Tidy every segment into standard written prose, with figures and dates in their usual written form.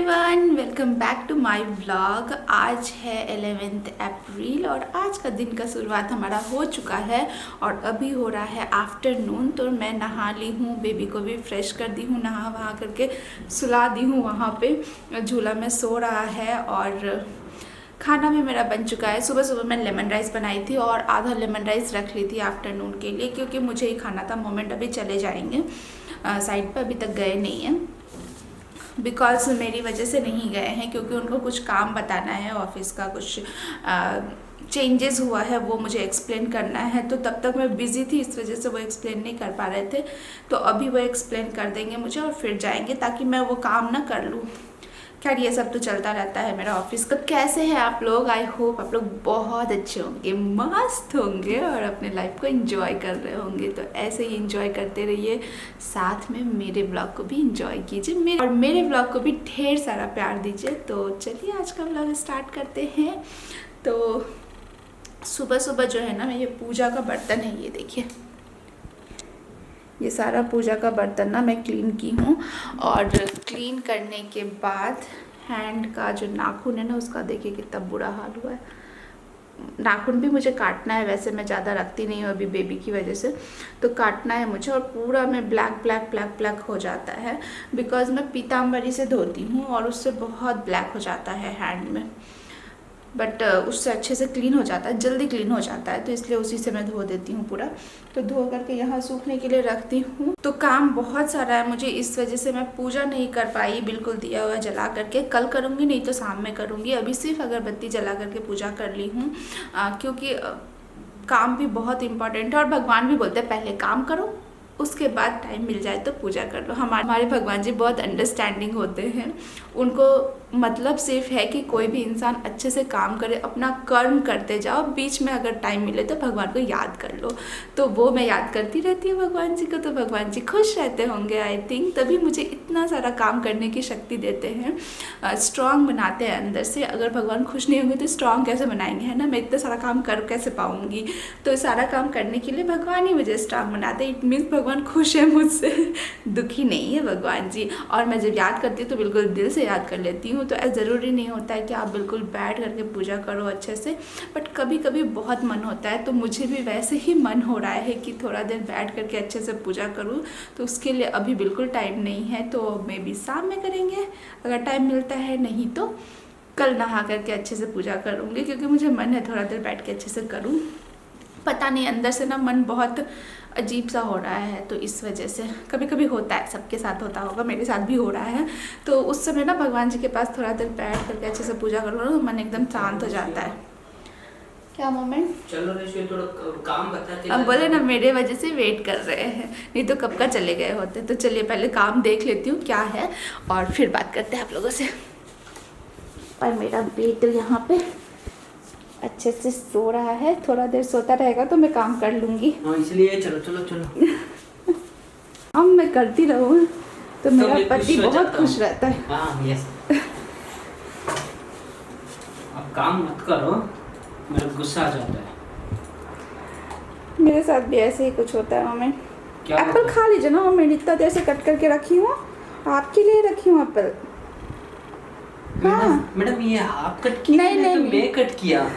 Everyone, welcome back to my vlog. आज है 11 अप्रैल और आज का दिन का शुरुआत हमारा हो चुका है और अभी हो रहा है आफ्टरनून। तो मैं नहा ली हूँ, बेबी को भी फ्रेश कर दी हूँ, नहा वहा करके सुला दी हूँ। वहाँ पे झूला में सो रहा है और खाना भी मेरा बन चुका है। सुबह सुबह मैं लेमन राइस बनाई थी और आधा लेमन राइस रख ली थी आफ्टरनून के लिए, क्योंकि मुझे ही खाना था। मोमेंट अभी चले जाएंगे साइड पर, अभी तक गए नहीं हैं बिकॉज मेरी वजह से नहीं गए हैं, क्योंकि उनको कुछ काम बताना है ऑफिस का, कुछ चेंजेस हुआ है वो मुझे एक्सप्लेन करना है। तो तब तक मैं बिज़ी थी, इस वजह से वो एक्सप्लेन नहीं कर पा रहे थे। तो अभी वो एक्सप्लेन कर देंगे मुझे और फिर जाएंगे, ताकि मैं वो काम ना कर लूँ। खैर ये सब तो चलता रहता है मेरा ऑफिस का। कैसे हैं आप लोग? आई होप आप लोग बहुत अच्छे होंगे, मस्त होंगे और अपने लाइफ को एंजॉय कर रहे होंगे। तो ऐसे ही एंजॉय करते रहिए, साथ में मेरे ब्लॉग को भी एंजॉय कीजिए और मेरे ब्लॉग को भी ढेर सारा प्यार दीजिए। तो चलिए आज का ब्लॉग स्टार्ट करते हैं। तो सुबह सुबह जो है ना, ये पूजा का बर्तन है, ये देखिए, ये सारा पूजा का बर्तन ना मैं क्लीन की हूँ। और क्लीन करने के बाद हैंड का जो नाखून है ना, उसका देखिए कितना बुरा हाल हुआ है। नाखून भी मुझे काटना है, वैसे मैं ज़्यादा रखती नहीं हूँ अभी बेबी की वजह से, तो काटना है मुझे। और पूरा में ब्लैक ब्लैक ब्लैक ब्लैक हो जाता है, बिकॉज मैं पीताम्बरी से धोती हूँ और उससे बहुत ब्लैक हो जाता है हैंड में। बट उससे अच्छे से क्लीन हो जाता है, जल्दी क्लीन हो जाता है, तो इसलिए उसी से मैं धो देती हूँ पूरा। तो धो करके यहाँ सूखने के लिए रखती हूँ। तो काम बहुत सारा है मुझे, इस वजह से मैं पूजा नहीं कर पाई बिल्कुल दिया हुआ जला करके। कल करूँगी, नहीं तो शाम में करूँगी। अभी सिर्फ अगरबत्ती जला करके पूजा कर ली हूँ, क्योंकि काम भी बहुत इम्पोर्टेंट है। और भगवान भी बोलते हैं पहले काम करो, उसके बाद टाइम मिल जाए तो पूजा कर लो। हमारे भगवान जी बहुत अंडरस्टैंडिंग होते हैं। उनको मतलब सिर्फ है कि कोई भी इंसान अच्छे से काम करे, अपना कर्म करते जाओ, बीच में अगर टाइम मिले तो भगवान को याद कर लो। तो वो मैं याद करती रहती हूँ भगवान जी को, तो भगवान जी खुश रहते होंगे आई थिंक, तभी मुझे इतना सारा काम करने की शक्ति देते हैं, स्ट्रांग बनाते हैं अंदर से। अगर भगवान खुश नहीं होंगे तो स्ट्रांग कैसे बनाएंगे, है ना? मैं इतना सारा काम कर कैसे पाऊँगी? तो सारा काम करने के लिए भगवान ही मुझे स्ट्रांग बनाते हैं। इट मीन्स भगवान खुश है मुझसे, दुखी नहीं है भगवान जी। और मैं जब याद करती हूँ तो बिल्कुल दिल से याद कर लेती हूँ। तो ज़रूरी नहीं होता है कि आप बिल्कुल बैठ करके पूजा करो अच्छे से, बट कभी कभी बहुत मन होता है। तो मुझे भी वैसे ही मन हो रहा है कि थोड़ा देर बैठ करके अच्छे से पूजा करूँ। तो उसके लिए अभी बिल्कुल टाइम नहीं है, तो मे बी शाम में करेंगे अगर टाइम मिलता है, नहीं तो कल नहा करके अच्छे से पूजा करूँगी, क्योंकि मुझे मन है थोड़ा देर बैठ के अच्छे से करूँ। पता नहीं, अंदर से ना मन बहुत अजीब सा हो रहा है, तो इस वजह से कभी कभी होता है, सबके साथ होता होगा, मेरे साथ भी हो रहा है। तो उस समय ना भगवान जी के पास थोड़ा देर बैठ करके अच्छे से पूजा करो ना, मन एकदम शांत हो जाता है। क्या मोमेंट? चलो रेशो, थोड़ा काम बताते। अब बोले ना मेरे वजह से वेट कर रहे हैं, नहीं तो कब का चले गए होते। तो चलिए पहले काम देख लेती हूँ क्या है और फिर बात करते हैं आप लोगों से। और मेरा बेटा यहाँ पे अच्छे से सो रहा है, थोड़ा देर सोता रहेगा तो मैं काम कर लूँगी। हाँ, इसलिए चलो चलो चलो हम मैं करती रहूँ तो मेरा पति बहुत खुश रहता है। हाँ यस। अब काम मत करो, मेरा गुस्सा आ जाता है। मेरे साथ भी ऐसे ही कुछ होता है। मम्मी एप्पल खा लीजिए ना, मम्मी इतना देर से कट करके रखी हूँ, आपके लिए रखी हूँ एप्पल। हाँ मैडम ये आप कट की? नहीं, मैं कट किया।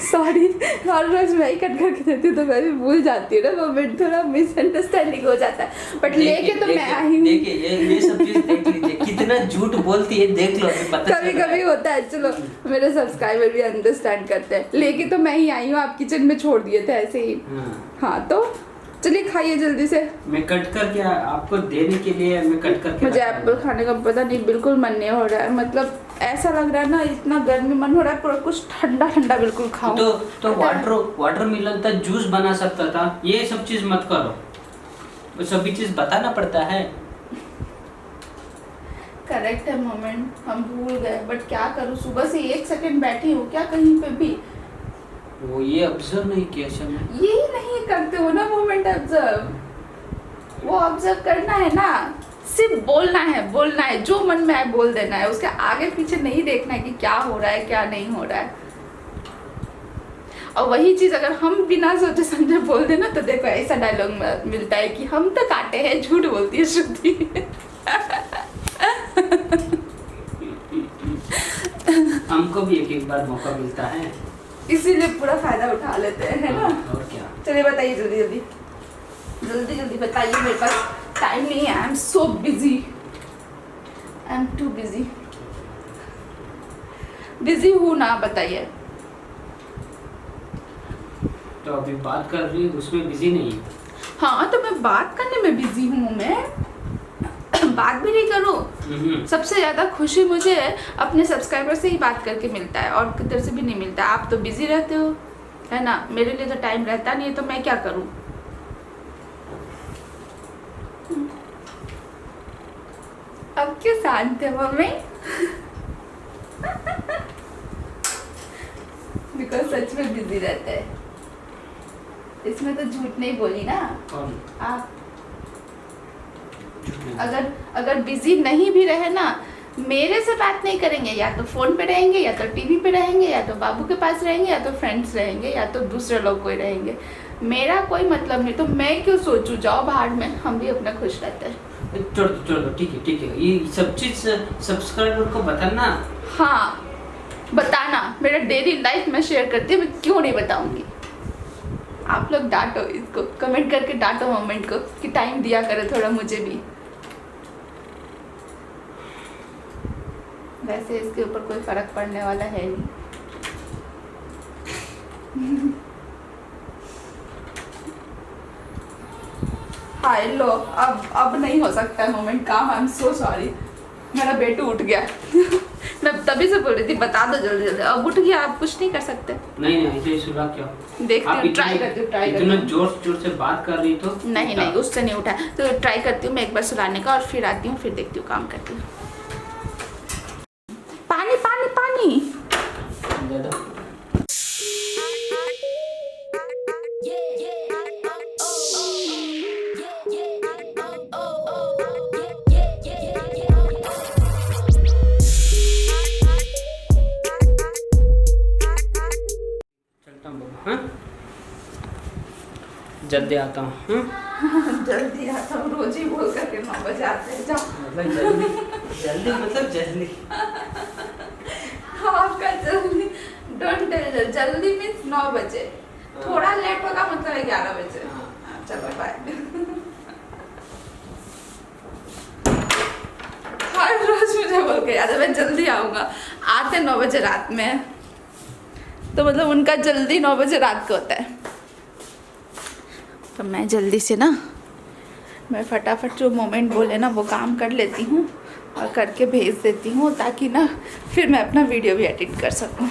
सॉरी, हर रोज मैं ही कट करके देती हूँ तो मैं भी भूल जाती हूँ ना, मोमेंट थोड़ा मिसअंडरस्टैंडिंग हो जाता है। बट लेके तो मैं आई हूँ। देखिए ये सब चीज देख लीजिए, कितना झूठ बोलती है, देख लो, पता कभी कभी होता है। चलो मेरे सब्सक्राइबर भी अंडरस्टैंड करते हैं। लेके तो मैं ही आई हूँ, आप किचन में छोड़ दिए थे ऐसे ही। हाँ तो चलिए खाइए जल्दी से। मैं कट करके आपको देने के लिए मैं कट करके। मुझे एप्पल खाने का पता नहीं, बिल्कुल मन नहीं हो रहा है। मतलब ऐसा लग रहा है ना, इतना गर्मी मन हो रहा है पूरा कुछ ठंडा ठंडा बिल्कुल खाओ। तो वाटरमेलन था, जूस बना सकता था। ये सब चीज मत करो, वो सभी चीज बताना पड़ता है। करेक्ट है मोमेंट, हम भूल गए, बट क्या करूँ, सुबह से 1 सेकंड बैठी हूँ क्या कहीं पे भी? वो ये ऑब्जर्व नहीं किया शायद। यही नहीं करते हो ना मोमेंट ऑब्जर्व, वो ऑब्जर्व करना है ना, सिर्फ बोलना है, जो मन में आए बोल देना है, उसके आगे पीछे नहीं देखना है कि क्या हो रहा है क्या नहीं हो रहा है। और वही चीज अगर हम बिना सोचे समझे बोल देना तो देखो ऐसा डायलॉग मिलता है कि हम तो काटे हैं, झूठ बोलती है श्रुति। हमको भी एक एक बार मौका मिलता है, इसीलिए पूरा फायदा उठा लेते हैं, है ना। और क्या। चलिए बताइए जल्दी जल्दी, जल्दी जल्दी बताइए, मेरे पास टाइम नहीं है। I am so busy, I am too busy. Busy हूँ ना, बताइए। तो अभी बात कर रही हूँ उसमें बिजी नहीं है। हाँ तो मैं बात करने में बिजी हूँ, मैं बात भी नहीं करूँ। सबसे ज़्यादा खुशी मुझे अपने सब्सक्राइबर से ही बात करके मिलता है, और किधर से भी नहीं मिलता। आप तो बिजी रहते हो, है ना, मेरे लिए तो टाइम रहता नहीं है, तो मैं क्या करूँ। अब क्यों शांत है मम्मी? बिकॉज सच में बिजी रहते हैं। इसमें तो झूठ नहीं बोली ना कौन? आप। अगर बिजी नहीं भी रहे ना, मेरे से बात नहीं करेंगे, या तो फोन पे रहेंगे, या तो टीवी पे रहेंगे, या तो बाबू के पास रहेंगे, या तो फ्रेंड्स रहेंगे, या तो दूसरे लोग कोई रहेंगे। मेरा कोई मतलब नहीं, तो मैं क्यों सोचूं, जाओ बाहर में, हम भी अपना खुश रहते हैं। छोड़ दो, ठीक है, ये सब चीज सब्सक्राइबर को बताना। हाँ बताना, मेरा डेली लाइफ में शेयर करती हूँ, मैं क्यों नहीं बताऊंगी। आप लोग डांटो इसको, कमेंट करके डांटो मोमेंट को कि टाइम दिया करे थोड़ा मुझे भी। वैसे इसके ऊपर कोई फर्क पड़ने वाला है नहीं। हाय लो, अब नहीं हो सकता है मोमेंट काम। आई एम सो सॉरी, मेरा बेटू उठ गया। मैं तभी से बोल रही थी बता दो जल्दी जल्दी, अब उठ गया, आप कुछ नहीं कर सकते। नहीं ऐसे सुना क्या। देखती हूँ, ट्राई करती हूँ, ट्राई करती इतना हूँ। जोर से बात कर रही तो नहीं उससे नहीं उठा, तो ट्राई करती हूँ मैं एक बार सुलाने का, और फिर आती हूँ, फिर देखती हूँ, काम करती हूँ। पानी पानी पानी। ज्यादा। चलता हूँ बाबू, हाँ जल्दी आता हूँ। जल्दी आता हूँ, रोज ही बोल करके 9 बजे आते हैं। जाओ मतलब जल्दी मतलब जल्दी। आपका जल्दी, डोंट टेल, जल्दी मीन्स 9 बजे, थोड़ा लेट होगा मतलब 11 बजे। चलो बाय। हर रोज मुझे बोल के याद है मैं जल्दी आऊँगा, आते 9 बजे रात में, तो मतलब उनका जल्दी 9 बजे रात को होता है। तो मैं जल्दी से ना, मैं फटाफट जो मोमेंट बोले ना वो काम कर लेती हूँ और करके भेज देती हूँ, ताकि ना फिर मैं अपना वीडियो भी एडिट कर सकूँ।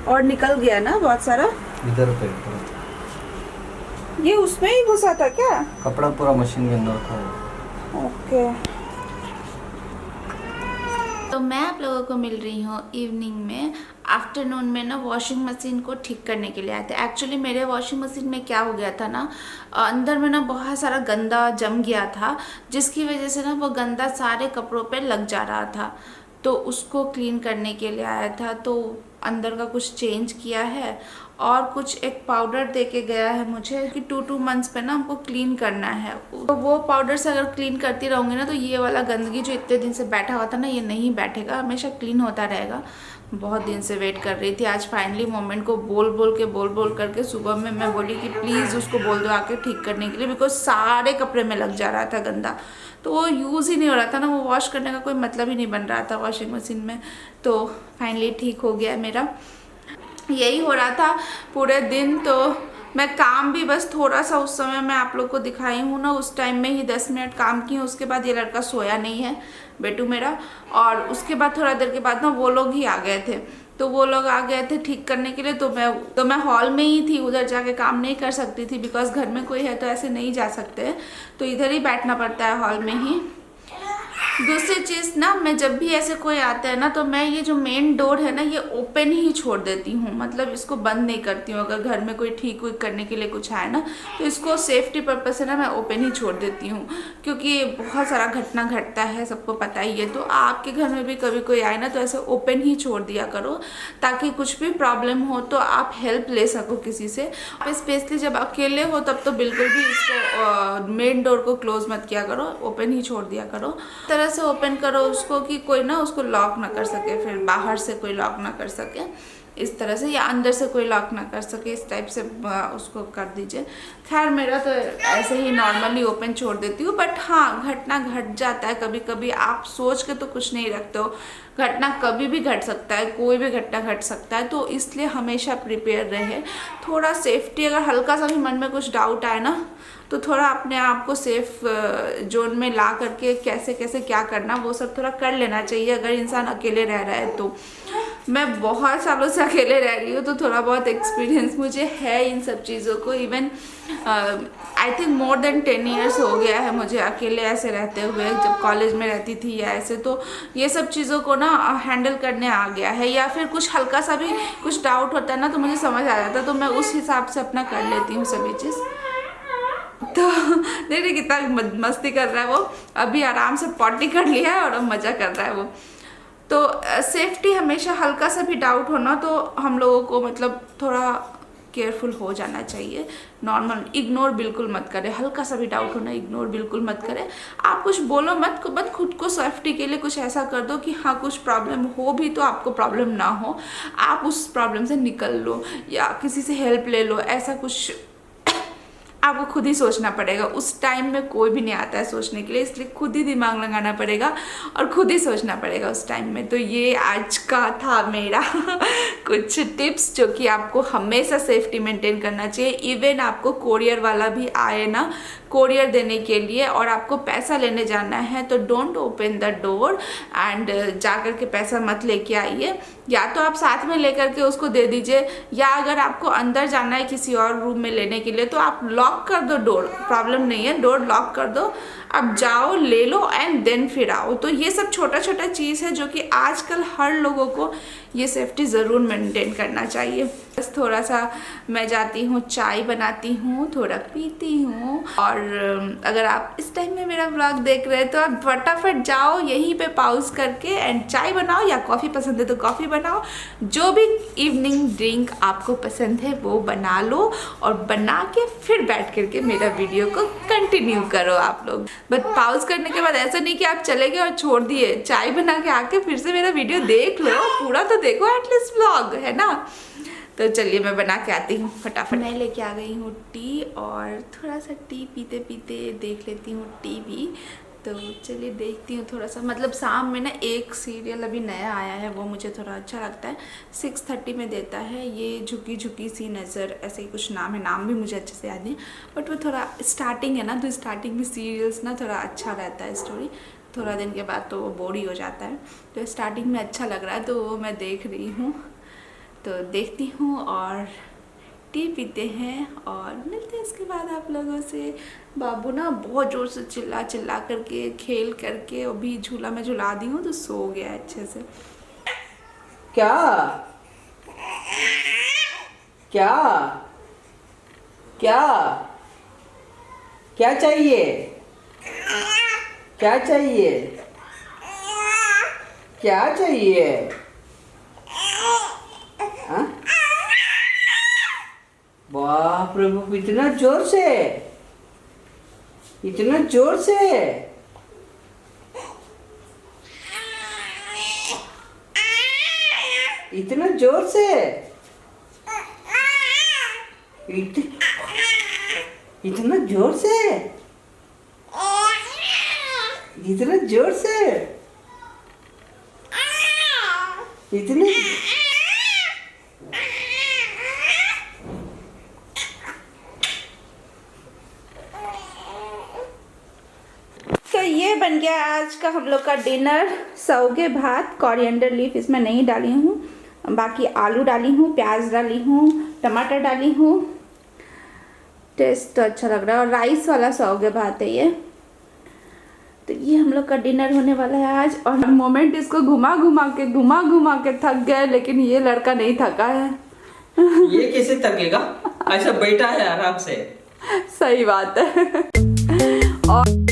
और निकल गया ना बहुत सारा इधर पे ये, उसमें ही घुसा था क्या? कपड़ा पूरा मशीन के अंदर था। ओके। तो मैं आप लोगों को मिल रही हूँ इवनिंग में, आफ्टरनून में ना वॉशिंग मशीन को ठीक करने के लिए आए थे। एक्चुअली मेरे वॉशिंग मशीन में क्या हो गया था ना, अंदर में ना बहुत सारा गंदा जम गया था, जिसकी वजह से ना वो गंदा सारे कपड़ों पे लग जा रहा था। तो उसको क्लीन करने के लिए आया था, तो अंदर का कुछ चेंज किया है, और कुछ एक पाउडर दे के गया है मुझे कि 2 मंथ्स पे ना हमको क्लीन करना है। तो वो पाउडर से अगर क्लीन करती रहूँगी ना, तो ये वाला गंदगी जो इतने दिन से बैठा हुआ था ना, ये नहीं बैठेगा, हमेशा क्लीन होता रहेगा। बहुत दिन से वेट कर रही थी, आज फाइनली मोमेंट को बोल करके सुबह में मैं बोली कि प्लीज़ उसको बोल दो आके ठीक करने के लिए, बिकॉज सारे कपड़े में लग जा रहा था गंदा, तो वो यूज़ ही नहीं हो रहा था ना, वो वॉश करने का कोई मतलब ही नहीं बन रहा था वॉशिंग मशीन में। तो फाइनली ठीक हो गया मेरा। यही हो रहा था पूरे दिन, तो मैं काम भी बस थोड़ा सा उस समय मैं आप लोग को दिखाई हूँ ना, उस टाइम में ही 10 मिनट काम की हूँ। उसके बाद ये लड़का सोया नहीं है, बेटू मेरा, और उसके बाद थोड़ा देर के बाद ना वो लोग ही आ गए थे। तो वो लोग आ गए थे ठीक करने के लिए, तो मैं हॉल में ही थी, उधर जाके काम नहीं कर सकती थी, बिकॉज घर में कोई है तो ऐसे नहीं जा सकते, तो इधर ही बैठना पड़ता है हॉल में ही। दूसरी चीज़ ना, मैं जब भी ऐसे कोई आता है ना तो मैं ये जो मेन डोर है ना ये ओपन ही छोड़ देती हूँ, मतलब इसको बंद नहीं करती हूँ। अगर घर में कोई ठीक हुई करने के लिए कुछ आए ना तो इसको सेफ्टी पर्पज से ना मैं ओपन ही छोड़ देती हूँ, क्योंकि बहुत सारा घटना घटता है, सबको पता ही है। तो आपके घर में भी कभी कोई आए ना तो ऐसे ओपन ही छोड़ दिया करो, ताकि कुछ भी प्रॉब्लम हो तो आप हेल्प ले सको किसी से। आप स्पेशली जब अकेले हो तब तो बिल्कुल भी इसको मेन डोर को क्लोज मत किया करो, ओपन ही छोड़ दिया करो। तरह से ओपन करो उसको कि कोई ना उसको लॉक ना कर सके, फिर बाहर से कोई लॉक ना कर सके इस तरह से, या अंदर से कोई लॉक ना कर सके, इस टाइप से उसको कर दीजिए। खैर मेरा तो ऐसे ही नॉर्मली ओपन छोड़ देती हूँ, बट हाँ घटना घट जाता है कभी कभी। आप सोच के तो कुछ नहीं रखते हो, घटना कभी भी घट सकता है, कोई भी घटना घट सकता है, तो इसलिए हमेशा प्रिपेयर रहे। थोड़ा सेफ्टी, अगर हल्का सा भी मन में कुछ डाउट आए ना तो थोड़ा अपने आप को सेफ जोन में ला करके कैसे कैसे क्या करना वो सब थोड़ा कर लेना चाहिए, अगर इंसान अकेले रह रहा है तो। मैं बहुत सालों से अकेले रह रही हूँ तो थोड़ा बहुत एक्सपीरियंस मुझे है इन सब चीज़ों को। Even I think more than 10 years हो गया है मुझे अकेले ऐसे रहते हुए, जब कॉलेज में रहती थी या ऐसे। तो ये सब चीज़ों को ना हैंडल करने आ गया है, या फिर कुछ हल्का सा भी कुछ डाउट होता है ना तो मुझे समझ आ जाता है, तो मैं उस हिसाब से अपना कर लेती हूँ सभी चीज़। तो देख रहे कितना मस्ती कर रहा है वो, अभी आराम से पॉटी कर लिया है और अब मज़ा कर रहा है वो। तो सेफ्टी हमेशा, हल्का सा भी डाउट होना तो हम लोगों को मतलब थोड़ा केयरफुल हो जाना चाहिए। नॉर्मल इग्नोर बिल्कुल मत करें, हल्का सा भी डाउट होना इग्नोर बिल्कुल मत करें। आप कुछ बोलो मत, बस खुद को सेफ्टी के लिए कुछ ऐसा कर दो कि हाँ कुछ प्रॉब्लम हो भी तो आपको प्रॉब्लम ना हो, आप उस प्रॉब्लम से निकल लो या किसी से हेल्प ले लो। ऐसा कुछ आपको खुद ही सोचना पड़ेगा, उस टाइम में कोई भी नहीं आता है सोचने के लिए, इसलिए खुद ही दिमाग लगाना पड़ेगा और खुद ही सोचना पड़ेगा उस टाइम में। तो ये आज का था मेरा कुछ टिप्स जो कि आपको हमेशा सेफ्टी मेंटेन करना चाहिए। इवन आपको कोरियर वाला भी आए ना कोरियर देने के लिए और आपको पैसा लेने जाना है तो don't open the door and जा कर के पैसा मत लेके आइए, या तो आप साथ में लेकर के उसको दे दीजिए, या अगर आपको अंदर जाना है किसी और रूम में लेने के लिए तो आप लॉक कर दो डोर, प्रॉब्लम नहीं है, डोर लॉक कर दो, अब जाओ ले लो एंड देन फिर आओ। तो ये सब छोटा छोटा चीज़ है जो कि आजकल हर लोगों को ये सेफ्टी ज़रूर मेंटेन करना चाहिए। बस थोड़ा सा मैं जाती हूँ, चाय बनाती हूँ, थोड़ा पीती हूँ। और अगर आप इस टाइम में मेरा व्लॉग देख रहे हैं तो आप फटाफट जाओ यहीं पे पॉज करके एंड चाय बनाओ, या कॉफ़ी पसंद है तो कॉफ़ी बनाओ, जो भी इवनिंग ड्रिंक आपको पसंद है वो बना लो और बना के फिर बैठ करके मेरा वीडियो को कंटिन्यू करो आप लोग। बट पॉज करने के बाद ऐसा नहीं कि आप चले गए और छोड़ दिए, चाय बना के आके फिर से मेरा वीडियो देख लो, पूरा तो देखो एटलीस्ट व्लॉग, है ना। तो चलिए मैं बना के आती हूँ फटाफट। मैं लेके आ गई हूँ टी और थोड़ा सा टी पीते पीते देख लेती हूँ टीवी। तो चलिए देखती हूँ थोड़ा सा, मतलब शाम में ना एक सीरियल अभी नया आया है वो मुझे थोड़ा अच्छा लगता है, 6:30 में देता है, ये झुकी झुकी सी नज़र, ऐसे ही कुछ नाम है, नाम भी मुझे अच्छे से याद नहीं, बट वो थोड़ा स्टार्टिंग है ना, तो स्टार्टिंग में सीरियल्स ना थोड़ा अच्छा रहता है स्टोरी, थोड़ा दिन के बाद तो वो बोर ही हो जाता है, तो स्टार्टिंग में अच्छा लग रहा है तो वो मैं देख रही हूँ। तो देखती हूँ और टी पीते हैं और मिलते हैं इसके बाद आप लोगों से। बाबू ना बहुत ज़ोर से चिल्ला चिल्ला करके खेल करके अभी झूला में झुला दी हूँ तो सो गया अच्छे से। क्या क्या क्या क्या चाहिए, क्या चाहिए, क्या चाहिए? हाँ? बाप रे बाप, इतना जोर से, इतना जोर से, इतना जोर से, इतना जोर से, इतना जोर से, इतने तो ये बन गया आज का हम लोग का डिनर, सौगे भात, कोरिएंडर लीफ इसमें नहीं डाली हूँ, बाकी आलू डाली हूँ, प्याज डाली हूँ, टमाटर डाली हूँ, टेस्ट तो अच्छा लग रहा है, और राइस वाला सौगे भात है ये। तो ये हम लोग का डिनर होने वाला है आज। और मोमेंट इसको घुमा घुमा के थक गए, लेकिन ये लड़का नहीं थका है। ये कैसे थकेगा, ऐसा बैठा है आराम से। सही बात है। और